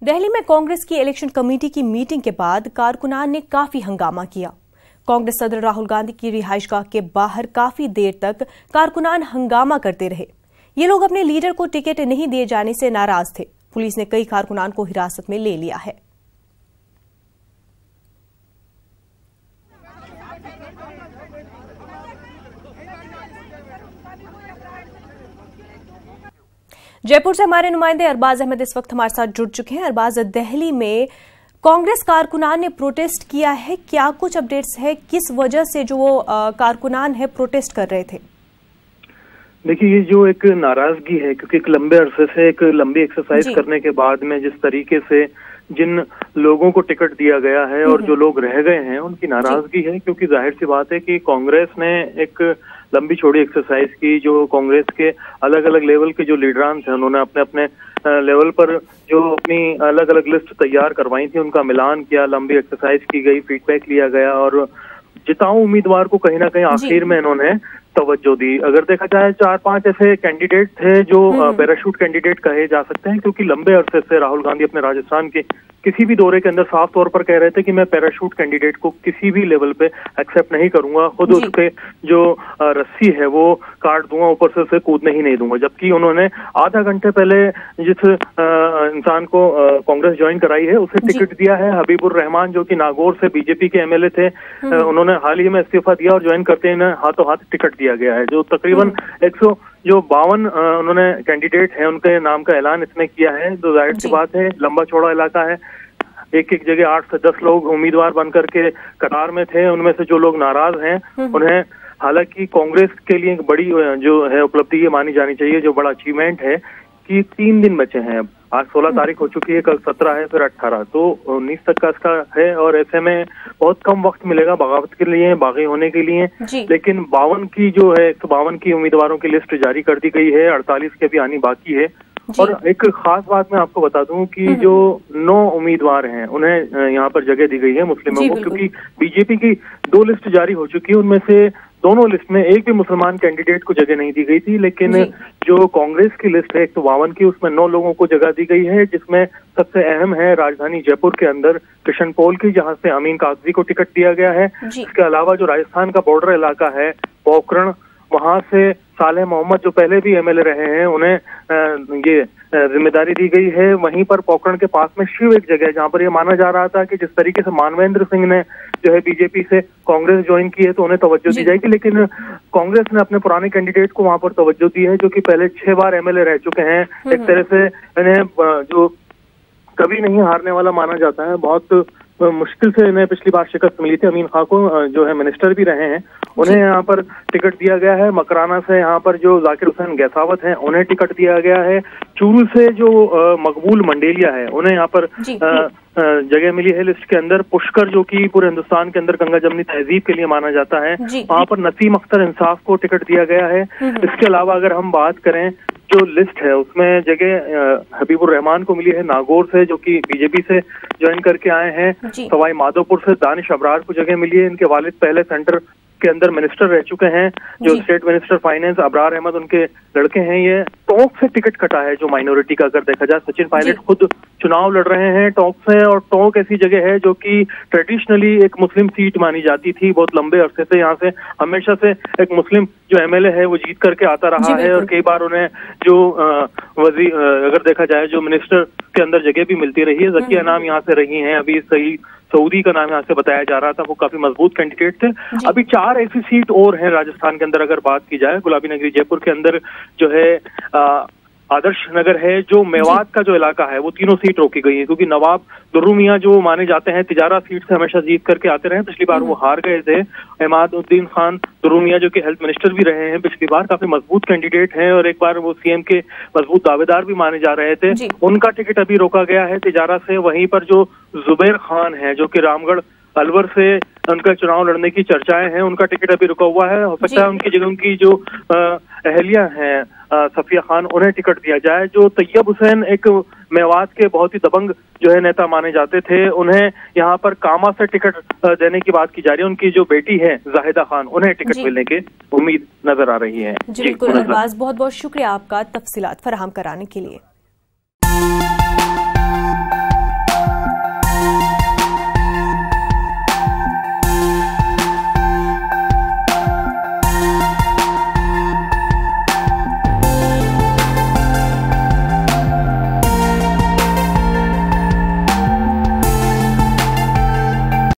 दिल्ली में कांग्रेस की election committee की मीटिंग के बाद कारकुनान ने काफी हंगामा किया। कांग्रेस सदर राहुल गांधी की रिहाइशगाह के बाहर काफी देर तक कारकुनान हंगामा करते रहे। ये लोग अपने लीडर को टिकट नहीं दिए जाने से नाराज थे। पुलिस ने कई कारकुनान को हिरासत में ले लिया है। जयपुर से हमारे नुमाइंदे अरबाज अहमद इस वक्त हमारे साथ जुड़ चुके हैं। अरबाज, दिल्ली में कांग्रेस कारकुनान ने प्रोटेस्ट किया है, क्या कुछ अपडेट्स है? किस वजह से जो वो कारकुनान है प्रोटेस्ट कर रहे थे? देखिए, ये जो एक नाराजगी है, क्योंकि एक लंबे अरसे से एक लंबी एक्सरसाइज करने के बाद में जिस तरीके से जिन लोगों को टिकट दिया गया है और जो लोग रह गए हैं उनकी नाराजगी है। क्योंकि जाहिर सी बात है कि कांग्रेस ने एक लंबी चौड़ी एक्सरसाइज की। जो कांग्रेस के अलग अलग लेवल के जो लीडरान थे उन्होंने अपने अपने लेवल पर जो अपनी अलग अलग लिस्ट तैयार करवाई थी उनका मिलान किया, लंबी एक्सरसाइज की गई, फीडबैक लिया गया और जिताऊ उम्मीदवार को कहीं ना कहीं आखिर में इन्होंने तवज्जो दी। अगर देखा जाए 4-5 ऐसे कैंडिडेट थे जो पैराशूट कैंडिडेट कहे जा सकते हैं, क्योंकि लंबे अरसे से राहुल गांधी अपने राजस्थान के किसी भी दौरे के अंदर साफ तौर पर कह रहे थे कि मैं पैराशूट कैंडिडेट को किसी भी लेवल पे एक्सेप्ट नहीं करूंगा, खुद उसके जो रस्सी है वो काट दूंगा, ऊपर से उसे कूदने ही नहीं दूंगा। जबकि उन्होंने आधा घंटे पहले जिस इंसान को कांग्रेस ज्वाइन कराई है उसे टिकट दिया है, हबीबुर रहमान, जो कि नागौर से बीजेपी के एमएलए थे। उन्होंने हाल ही में इस्तीफा दिया और ज्वाइन करते ही हाथों हाथ टिकट दिया गया है। जो तकरीबन 152 उन्होंने कैंडिडेट हैं उनके नाम का ऐलान इसमें किया है। तो जाहिर सी बात है, लंबा चौड़ा इलाका है, एक एक जगह 8 से 10 लोग उम्मीदवार बनकर के कतार में थे। उनमें से जो लोग नाराज हैं उन्हें, हालांकि कांग्रेस के लिए एक बड़ी जो है उपलब्धि ये मानी जानी चाहिए, जो बड़ा अचीवमेंट है कि 3 दिन बचे हैं। आज 16 तारीख हो चुकी है, कल 17 है, फिर 18, तो 19 तक का इसका है। और ऐसे में बहुत कम वक्त मिलेगा बगावत के लिए, बागी होने के लिए। लेकिन 52 की जो है 152 की उम्मीदवारों की लिस्ट जारी कर दी गई है, 48 के भी आनी बाकी है। और एक खास बात मैं आपको बता दूं कि जो 9 उम्मीदवार हैं उन्हें यहाँ पर जगह दी गई है मुस्लिमों को, क्योंकि बीजेपी की 2 लिस्ट जारी हो चुकी है, उनमें से दोनों लिस्ट में एक भी मुसलमान कैंडिडेट को जगह नहीं दी गई थी। लेकिन जो कांग्रेस की लिस्ट है 152 की, उसमें 9 लोगों को जगह दी गई है, जिसमें सबसे अहम है राजधानी जयपुर के अंदर किशन पोल की, जहां से अमीन कागजी को टिकट दिया गया है। इसके अलावा जो राजस्थान का बॉर्डर इलाका है पोखरण, वहां से सालेह मोहम्मद जो पहले भी एमएलए रहे हैं उन्हें ये जिम्मेदारी दी गई है। वहीं पर पोखरण के पास में शिव एक जगह है जहां पर यह माना जा रहा था कि जिस तरीके से मानवेंद्र सिंह ने जो है बीजेपी से कांग्रेस ज्वाइन की है तो उन्हें तवज्जो दी जाएगी। लेकिन कांग्रेस ने अपने पुराने कैंडिडेट को वहां पर तवज्जो दी है, जो कि पहले 6 बार एमएलए रह चुके हैं। एक तरह से इन्हें जो कभी नहीं हारने वाला माना जाता है। बहुत मुश्किल से इन्हें पिछली बार शिकस्त मिली थी। अमीन खां को जो है मिनिस्टर भी रहे हैं, उन्हें यहाँ पर टिकट दिया गया है। मकराना से यहाँ पर जो जाकिर हुसैन गैसावत हैं उन्हें टिकट दिया गया है। चूरू से जो मकबूल मंडेलिया है उन्हें यहाँ पर जगह मिली है लिस्ट के अंदर। पुष्कर, जो कि पूरे हिंदुस्तान के अंदर गंगा जमनी तहजीब के लिए माना जाता है, वहाँ पर नसीम अख्तर इंसाफ को टिकट दिया गया है। इसके अलावा अगर हम बात करें जो लिस्ट है उसमें जगह हबीबुर रहमान को मिली है नागौर से, जो कि बीजेपी से ज्वाइन करके आए हैं। सवाई माधोपुर से दानिश अबरार को जगह मिली है। इनके वालिद पहले सेंटर के अंदर मिनिस्टर रह चुके हैं, जो state minister finance Abrar Ahmad उनके लड़के हैं। ये टोंक से टिकट कटा है जो माइनॉरिटी का, अगर देखा जाए सचिन पायलट खुद चुनाव लड़ रहे हैं टोंक से। और टोंक ऐसी जगह है जो कि ट्रेडिशनली एक मुस्लिम सीट मानी जाती थी, बहुत लंबे अरसे से यहाँ से हमेशा से एक मुस्लिम जो एमएलए है वो जीत करके आता रहा है। और कई बार उन्हें जो वजीर, अगर देखा जाए जो मिनिस्टर के अंदर जगह भी मिलती रही है। जकिया नाम यहाँ से रही हैं, अभी सही सऊदी का नाम यहाँ से बताया जा रहा था, वो काफी मजबूत कैंडिडेट थे। अभी 4 ऐसी सीट और हैं राजस्थान के अंदर। अगर बात की जाए गुलाबी नगरी जयपुर के अंदर जो है आदर्श नगर है, जो मेवात का जो इलाका है, वो तीनों सीट रोकी गई है, क्योंकि नवाब दुर्रू मियां जो माने जाते हैं तिजारा सीट से हमेशा जीत करके आते रहे। पिछली बार वो हार गए थे। इमादुद्दीन खान दुर्रू मियां जो कि हेल्थ मिनिस्टर भी रहे हैं पिछली बार, काफी मजबूत कैंडिडेट हैं और एक बार वो सीएम के मजबूत दावेदार भी माने जा रहे थे। उनका टिकट अभी रोका गया है तिजारा से। वहीं पर जो जुबैर खान है, जो कि रामगढ़ अलवर से उनका चुनाव लड़ने की चर्चाएं हैं, उनका टिकट अभी रुका हुआ है। हो सकता है उनकी जगह उनकी जो अहलिया हैं सफिया खान, उन्हें टिकट दिया जाए। जो तैयब हुसैन एक मेवात के बहुत ही दबंग जो है नेता माने जाते थे, उन्हें यहाँ पर कामा से टिकट देने की बात की जा रही है। उनकी जो बेटी है जाहिदा खान, उन्हें टिकट मिलने की उम्मीद नजर आ रही है। जी बिल्कुल अरबाज, बहुत बहुत शुक्रिया आपका तफसीलात फराहम कराने के लिए।